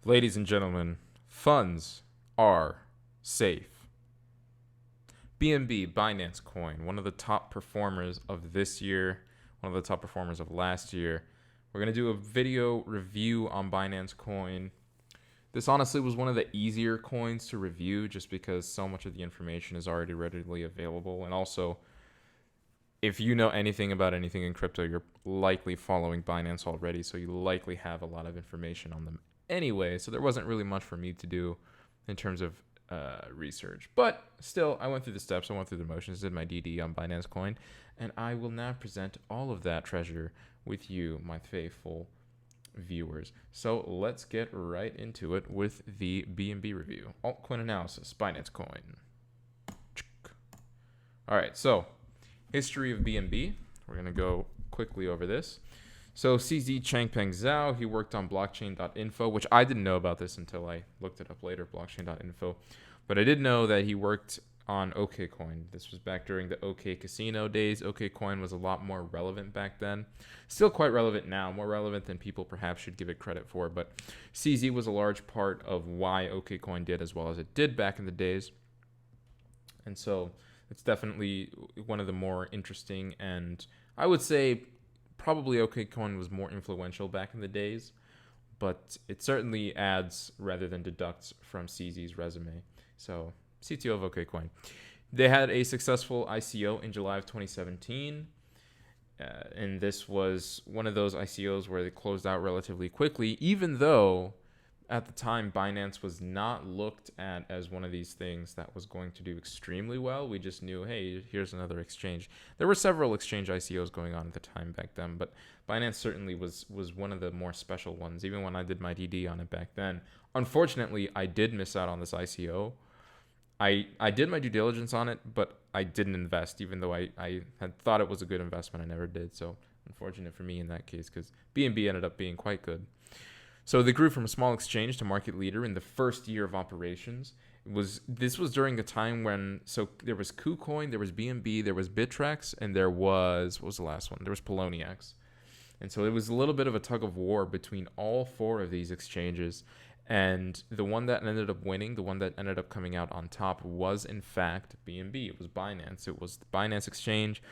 Ladies and gentlemen, funds are safe. BNB, Binance Coin, one of the top performers of this year, one of the top performers of last year. We're going to do a video review on Binance Coin. This honestly was one of the easier coins to review just because so much of the information is already readily available. And also, if you know anything about anything in crypto, you're likely following Binance already, so you likely have a lot of information on them anyway. So there wasn't really much for me to do in terms of research. But still, I went through the steps, I went through the motions, did my DD on Binance Coin, and I will now present all of that treasure with you, my faithful viewers. So let's get right into it with the BNB review. Altcoin analysis, Binance Coin. All right, so history of BNB. We're going to go quickly over this. So CZ Changpeng Zhao, he worked on blockchain.info, which I didn't know about this until I looked it up later, blockchain.info. But I did know that he worked on OKCoin. This was back during the OK Casino days. OKCoin was a lot more relevant back then. Still quite relevant now, more relevant than people perhaps should give it credit for. But CZ was a large part of why OKCoin did as well as it did back in the days. And so it's definitely one of the more interesting, and I would say probably OKCoin was more influential back in the days, but it certainly adds rather than deducts from CZ's resume. So CTO of OKCoin. They had a successful ICO in July of 2017, and this was one of those ICOs where they closed out relatively quickly, even though at the time, Binance was not looked at as one of these things that was going to do extremely well. We just knew, hey, here's another exchange. There were several exchange ICOs going on at the time back then, but Binance certainly was one of the more special ones, even when I did my DD on it back then. Unfortunately, I did miss out on this ICO. I did my due diligence on it, but I didn't invest, even though I had thought it was a good investment. I never did, so unfortunate for me in that case, because BNB ended up being quite good. So they grew from a small exchange to market leader in the first year of operations. This was during a time when there was KuCoin, there was BNB, there was Bittrex, and there was, what was the last one? There was Poloniex. And so it was a little bit of a tug of war between all four of these exchanges. And the one that ended up winning, the one that ended up coming out on top was in fact BNB. It was Binance. It was the Binance exchange,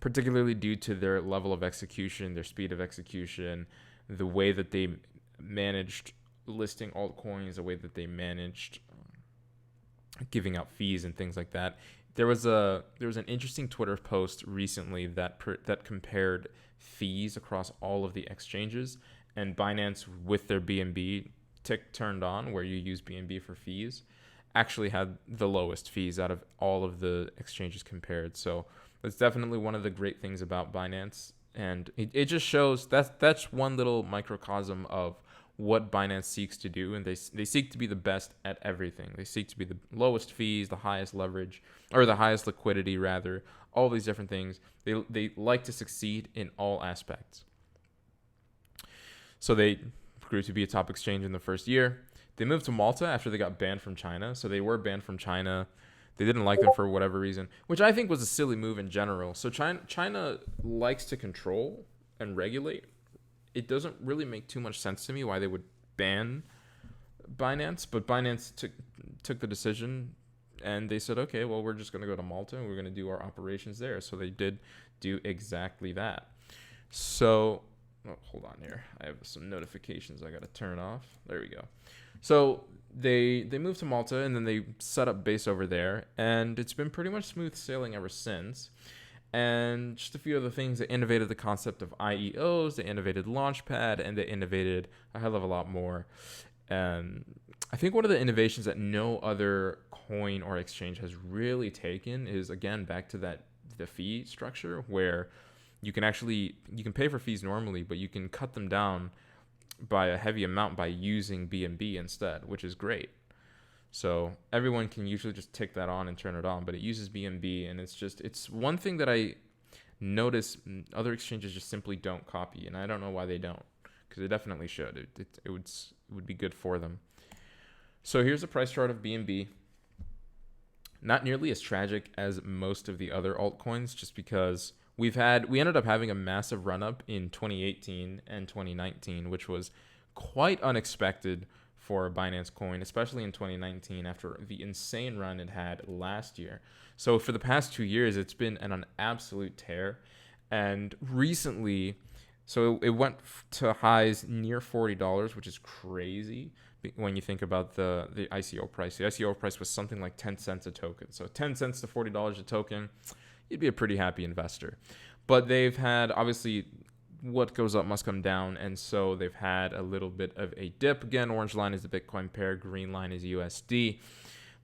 particularly due to their level of execution, their speed of execution, the way that they managed listing altcoins, the way that they managed giving out fees and things like that. There was an interesting Twitter post recently that compared fees across all of the exchanges, and Binance with their BNB tick turned on, where you use BNB for fees, actually had the lowest fees out of all of the exchanges compared. So that's definitely one of the great things about Binance. And it just shows that's one little microcosm of what Binance seeks to do. And they seek to be the best at everything. They seek to be the lowest fees, the highest leverage, or the highest liquidity, rather. All these different things. They like to succeed in all aspects. So they grew to be a top exchange in the first year. They moved to Malta after they got banned from China. So they were banned from China. They didn't like them for whatever reason, which I think was a silly move in general. So China likes to control and regulate. It doesn't really make too much sense to me why they would ban Binance, but Binance took the decision, and they said, okay, well, we're just going to go to Malta, and we're going to do our operations there. So they did do exactly that. So, hold on here. I have some notifications I got to turn off. There we go. So they moved to Malta, and then they set up base over there, and it's been pretty much smooth sailing ever since. And just a few other things, they innovated the concept of IEOs, they innovated Launchpad, and they innovated a hell of a lot more. I think one of the innovations that no other coin or exchange has really taken is, again, back to the fee structure, where you can pay for fees normally, but you can cut them down by a heavy amount by using BNB instead, which is great. So everyone can usually just tick that on and turn it on, but it uses BNB, and it's one thing that I notice other exchanges just simply don't copy, and I don't know why they don't, because they definitely should. It would be good for them. So here's a price chart of BNB. Not nearly as tragic as most of the other altcoins, just because we ended up having a massive run up in 2018 and 2019, which was quite unexpected for Binance Coin, especially in 2019 after the insane run it had last year. So for the past 2 years, it's been an absolute tear. And recently, so it went to highs near $40, which is crazy when you think about the ICO price. The ICO price was something like 10 cents a token. So 10 cents to $40 a token, you'd be a pretty happy investor. But they've had, obviously, what goes up must come down. And so they've had a little bit of a dip. Again, orange line is the Bitcoin pair, green line is USD.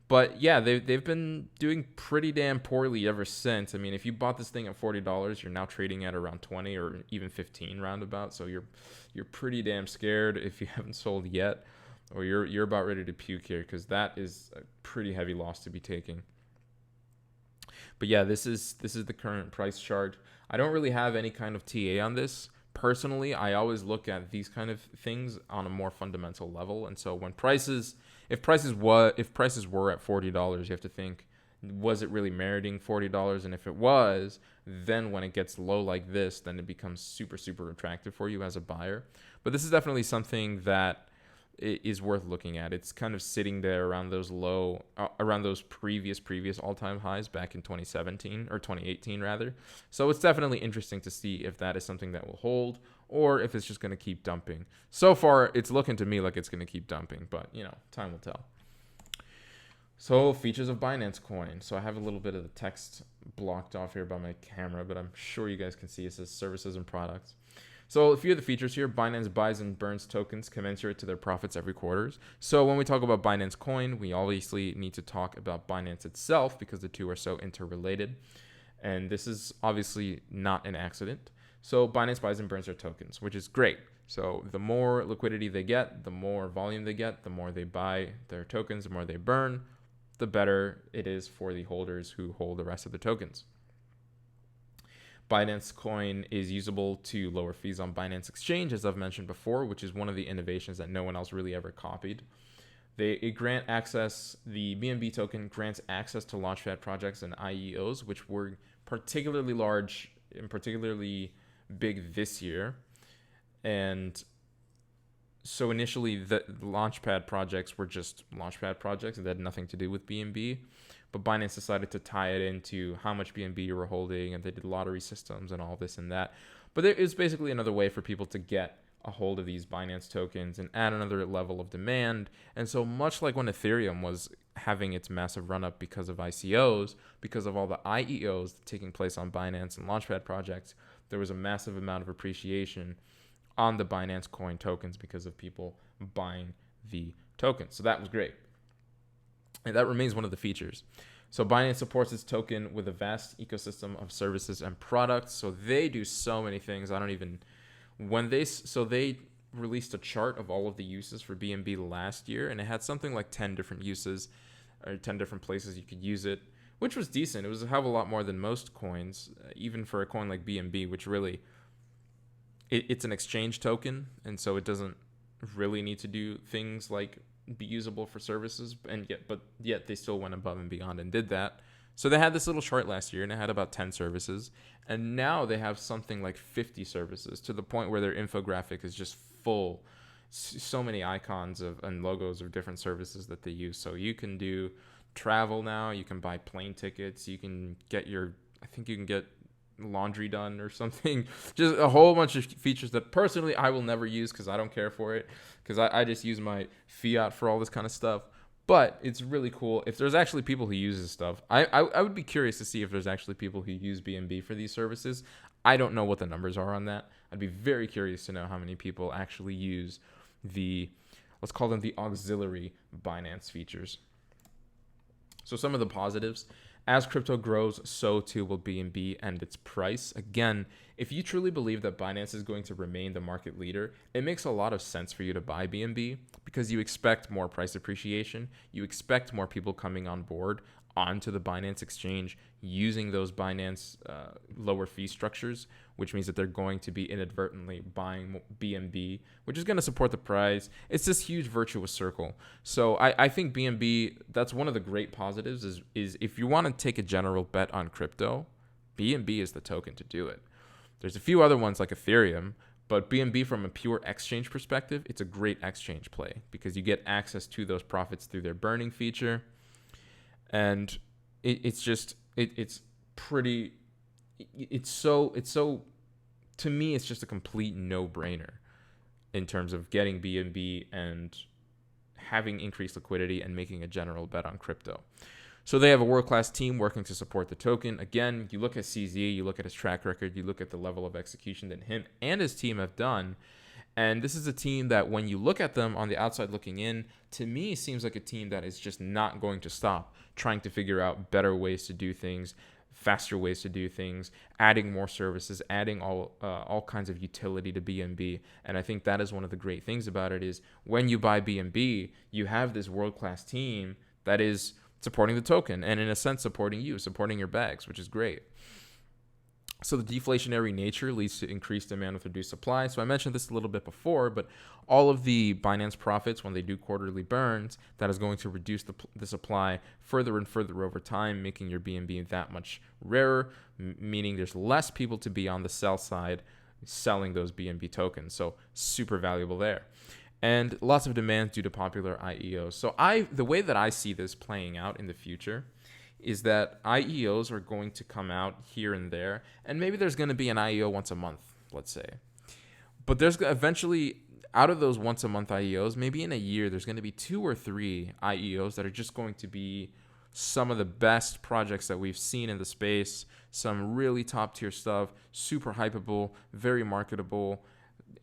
But yeah, they've been doing pretty damn poorly ever since. I mean, if you bought this thing at $40, you're now trading at around 20 or even 15 roundabout. So you're pretty damn scared if you haven't sold yet, or you're about ready to puke here, because that is a pretty heavy loss to be taking. But yeah, this is the current price chart. I don't really have any kind of TA on this. Personally, I always look at these kind of things on a more fundamental level. And so when if prices were at $40, you have to think, was it really meriting $40? And if it was, then when it gets low like this, then it becomes super, super attractive for you as a buyer. But this is definitely something that is worth looking at. It's kind of sitting there around those previous all-time highs back in 2017 or 2018 rather. So it's definitely interesting to see if that is something that will hold or if it's just going to keep dumping. So far, it's looking to me like it's going to keep dumping, but time will tell. So features of Binance Coin. So I have a little bit of the text blocked off here by my camera, but I'm sure you guys can see it says services and products. So a few of the features here: Binance buys and burns tokens commensurate to their profits every quarter. So when we talk about Binance Coin, we obviously need to talk about Binance itself because the two are so interrelated. And this is obviously not an accident. So Binance buys and burns their tokens, which is great. So the more liquidity they get, the more volume they get, the more they buy their tokens, the more they burn, the better it is for the holders who hold the rest of the tokens. Binance Coin is usable to lower fees on Binance Exchange, as I've mentioned before, which is one of the innovations that no one else really ever copied. The BNB token grants access to Launchpad projects and IEOs, which were particularly large and particularly big this year. And so initially the Launchpad projects were just Launchpad projects and they had nothing to do with BNB. But Binance decided to tie it into how much BNB you were holding, and they did lottery systems and all this and that. But there is basically another way for people to get a hold of these Binance tokens and add another level of demand. And so much like when Ethereum was having its massive run up because of ICOs, because of all the IEOs taking place on Binance and Launchpad projects, there was a massive amount of appreciation on the Binance Coin tokens because of people buying the tokens. So that was great. And that remains one of the features. So Binance supports its token with a vast ecosystem of services and products. So they do so many things. They released a chart of all of the uses for BNB last year, and it had something like 10 different uses or 10 different places you could use it, which was decent. It was a hell of a lot more than most coins, even for a coin like BNB, which really, it's an exchange token, and so it doesn't really need to do things like be usable for services, but yet they still went above and beyond and did that. So they had this little chart last year, and it had about 10 services, and now they have something like 50 services, to the point where their infographic is just full, so many icons and logos of different services that they use. So you can do travel now, you can buy plane tickets, you can get laundry done or something. Just a whole bunch of features that personally I will never use because I don't care for it, because I just use my fiat for all this kind of stuff. But it's really cool if there's actually people who use this stuff. I would be curious to see if there's actually people who use BNB for these services. I don't know what the numbers are on that. I'd be very curious to know how many people actually use let's call them the auxiliary Binance features. So some of the positives: as crypto grows, so too will BNB and its price. Again, if you truly believe that Binance is going to remain the market leader, it makes a lot of sense for you to buy BNB because you expect more price appreciation. You expect more people coming on board onto the Binance exchange using those Binance lower fee structures, which means that they're going to be inadvertently buying BNB, which is going to support the price. It's this huge virtuous circle. So I think BNB, that's one of the great positives is if you want to take a general bet on crypto, BNB is the token to do it. There's a few other ones like Ethereum, But BNB, from a pure exchange perspective, it's a great exchange play because you get access to those profits through their burning feature. And it's so, to me, it's just a complete no-brainer in terms of getting BNB and having increased liquidity and making a general bet on crypto. So they have a world-class team working to support the token. Again, you look at CZ, you look at his track record, you look at the level of execution that him and his team have done. And this is a team that, when you look at them on the outside looking in, to me seems like a team that is just not going to stop trying to figure out better ways to do things, faster ways to do things, adding more services, adding all kinds of utility to BNB. And I think that is one of the great things about it, is when you buy BNB, you have this world-class team that is supporting the token and, in a sense, supporting you, supporting your bags, which is great. So the deflationary nature leads to increased demand with reduced supply. So I mentioned this a little bit before, but all of the Binance profits, when they do quarterly burns, that is going to reduce the supply further and further over time, making your BNB that much rarer, meaning there's less people to be on the sell side selling those BNB tokens. So super valuable there. And lots of demand due to popular IEOs. So the way that I see this playing out in the future is that IEOs are going to come out here and there, and maybe there's going to be an IEO once a month, let's say. But there's eventually, out of those once a month IEOs, maybe in a year, there's going to be 2 or 3 IEOs that are just going to be some of the best projects that we've seen in the space, some really top tier stuff, super hypeable, very marketable,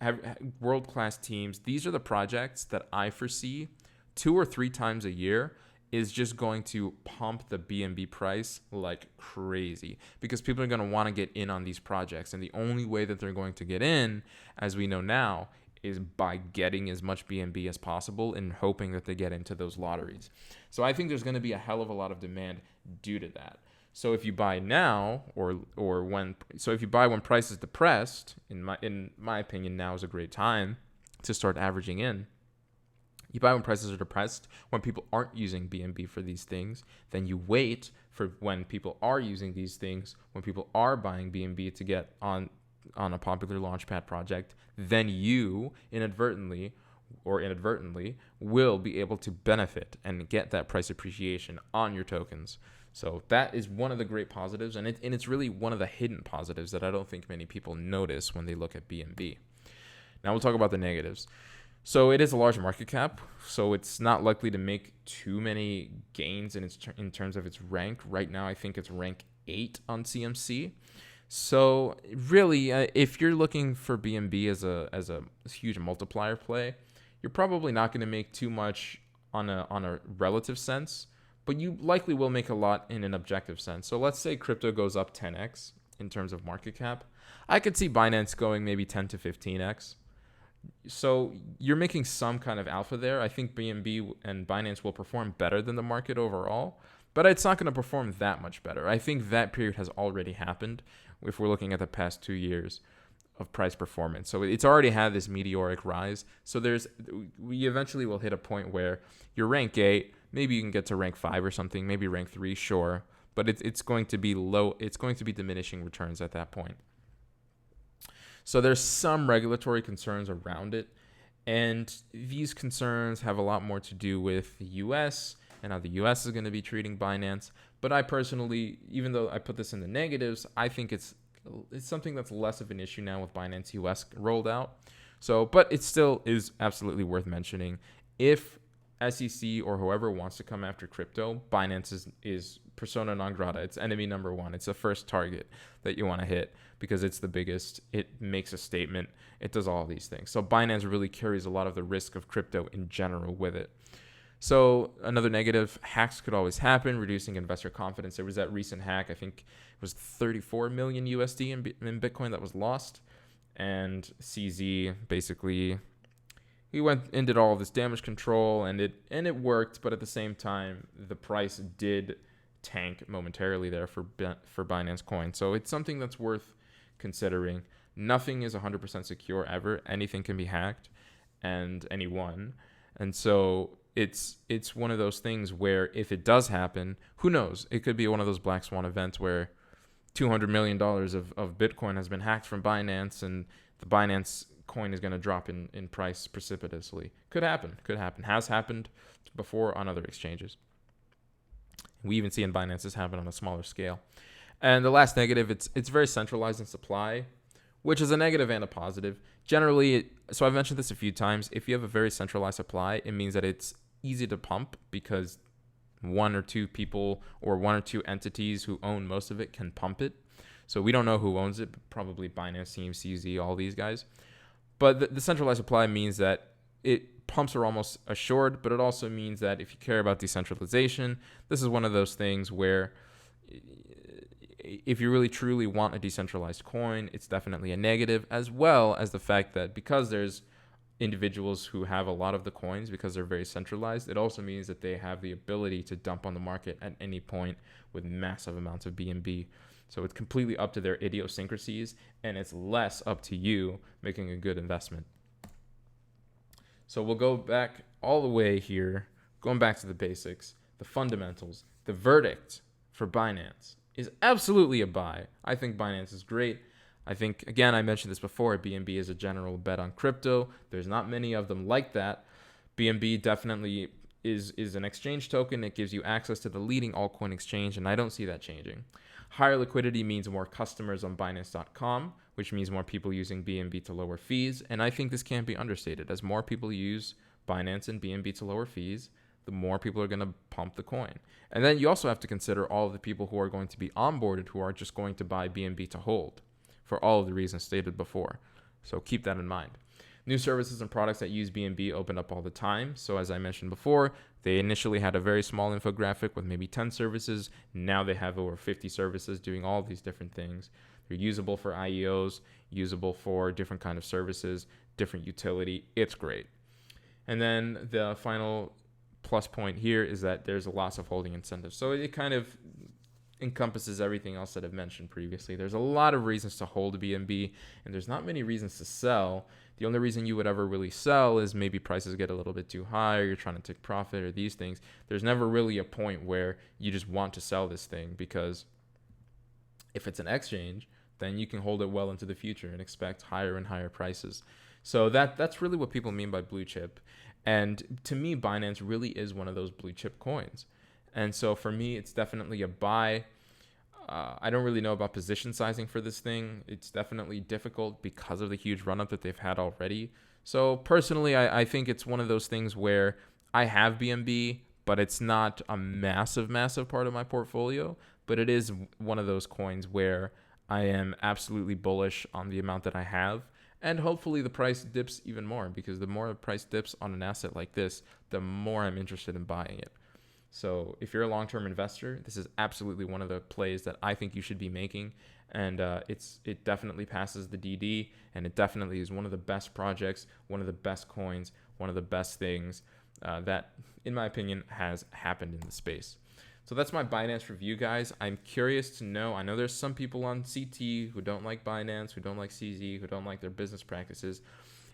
have world-class teams. These are the projects that I foresee 2 or 3 times a year is just going to pump the BNB price like crazy, because people are going to want to get in on these projects. And the only way that they're going to get in, as we know now, is by getting as much BNB as possible and hoping that they get into those lotteries. So I think there's going to be a hell of a lot of demand due to that. So if you buy now, if you buy when price is depressed, in my opinion, now is a great time to start averaging in. You buy when prices are depressed, when people aren't using BNB for these things. Then you wait for when people are using these things, when people are buying BNB to get on a popular launchpad project. Then you inadvertently will be able to benefit and get that price appreciation on your tokens. So that is one of the great positives, and it's really one of the hidden positives that I don't think many people notice when they look at BNB. Now we'll talk about the negatives. So it is a large market cap, so it's not likely to make too many gains in terms of its rank. Right now, I think it's rank 8 on CMC. So really, if you're looking for BNB as a huge multiplier play, you're probably not going to make too much on a relative sense, but you likely will make a lot in an objective sense. So let's say crypto goes up 10x in terms of market cap. I could see Binance going maybe 10 to 15x. So you're making some kind of alpha there. I think BNB and Binance will perform better than the market overall, but it's not going to perform that much better. I think that period has already happened if we're looking at the past 2 years of price performance. So it's already had this meteoric rise. So we eventually will hit a point where you're rank 8, maybe you can get to rank 5 or something, maybe rank 3, sure, but it's going to be low. It's going to be diminishing returns at that point. So there's some regulatory concerns around it, and these concerns have a lot more to do with the US and how the US is going to be treating Binance. But I personally, even though I put this in the negatives, I think it's something that's less of an issue now with Binance US rolled out. So, but it still is absolutely worth mentioning. If SEC or whoever wants to come after crypto, Binance is persona non grata. It's enemy number 1. It's the first target that you want to hit because it's the biggest. It makes a statement. It does all these things. So Binance really carries a lot of the risk of crypto in general with it. So another negative, hacks could always happen, reducing investor confidence. There was that recent hack, I think it was 34 million USD in Bitcoin that was lost. And CZ basically, he went and did all of this damage control, and it worked, but at the same time, the price did tank momentarily there for Binance Coin. So it's something that's worth considering. Nothing is 100% secure ever. Anything can be hacked, and anyone. And so it's one of those things where if it does happen, who knows? It could be one of those black swan events where $200 million of Bitcoin has been hacked from Binance, and the Binance coin is going to drop in price precipitously. Could happen. Has happened before on other exchanges. We even see in Binance this happen on a smaller scale. And the last negative, it's very centralized in supply, which is a negative and a positive. Generally, so I've mentioned this a few times, if you have a very centralized supply, it means that it's easy to pump because one or two people or one or two entities who own most of it can pump it. So we don't know who owns it, but probably Binance, CZ, all these guys. But the centralized supply means that pumps are almost assured, but it also means that if you care about decentralization, this is one of those things where if you really truly want a decentralized coin, it's definitely a negative, as well as the fact that because there's individuals who have a lot of the coins because they're very centralized, it also means that they have the ability to dump on the market at any point with massive amounts of BNB. So it's completely up to their idiosyncrasies, and it's less up to you making a good investment. So we'll go back all the way here, going back to the basics, the fundamentals. The verdict for Binance is absolutely a buy. I think Binance is great. I think, again, I mentioned this before, BNB is a general bet on crypto. There's not many of them like that. BNB definitely is an exchange token. It gives you access to the leading altcoin exchange, and I don't see that changing. Higher liquidity means more customers on Binance.com, which means more people using BNB to lower fees. And I think this can't be understated. As more people use Binance and BNB to lower fees, the more people are going to pump the coin. And then you also have to consider all of the people who are going to be onboarded who are just going to buy BNB to hold for all of the reasons stated before. So keep that in mind. New services and products that use BNB open up all the time. So as I mentioned before, they initially had a very small infographic with maybe 10 services. Now they have over 50 services doing all these different things. They're usable for IEOs, usable for different kind of services, different utility. It's great. And then the final plus point here is that there's a loss of holding incentive. So it kind of encompasses everything else that I've mentioned previously. There's a lot of reasons to hold BNB, and there's not many reasons to sell. The only reason you would ever really sell is maybe prices get a little bit too high, or you're trying to take profit, or these things. There's never really a point where you just want to sell this thing, because if it's an exchange, then you can hold it well into the future and expect higher and higher prices. So that's really what people mean by blue chip. And to me, Binance really is one of those blue chip coins. And so for me, it's definitely a buy. I don't really know about position sizing for this thing. It's definitely difficult because of the huge run-up that they've had already. So personally, I think it's one of those things where I have BNB, but it's not a massive part of my portfolio. But it is one of those coins where I am absolutely bullish on the amount that I have. And hopefully the price dips even more, because the more the price dips on an asset like this, the more I'm interested in buying it. So if you're a long-term investor, this is absolutely one of the plays that I think you should be making. And it definitely passes the DD, and it definitely is one of the best projects, one of the best coins, one of the best things that, in my opinion, has happened in the space. So that's my Binance review, guys. I'm curious to know, I know there's some people on CT who don't like Binance, who don't like CZ, who don't like their business practices.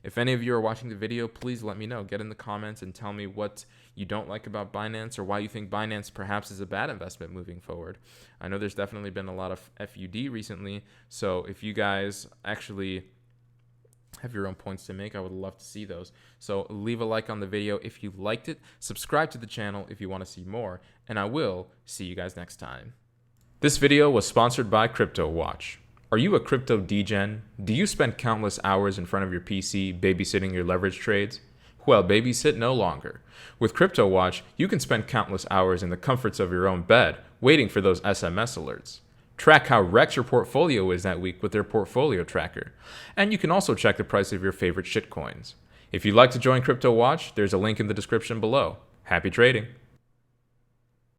If any of you are watching the video, please let me know. Get in the comments and tell me what you don't like about Binance, or why you think Binance perhaps is a bad investment moving forward. I know there's definitely been a lot of FUD recently, so if you guys actually have your own points to make, I would love to see those. So leave a like on the video if you liked it, subscribe to the channel if you want to see more, and I will see you guys next time. This video was sponsored by Cryptowatch. Are you a crypto degen? Do you spend countless hours in front of your PC babysitting your leverage trades? Well, babysit no longer. With Cryptowatch, you can spend countless hours in the comforts of your own bed, waiting for those SMS alerts. Track how wrecked your portfolio is that week with their portfolio tracker. And you can also check the price of your favorite shitcoins. If you'd like to join Cryptowatch, there's a link in the description below. Happy trading!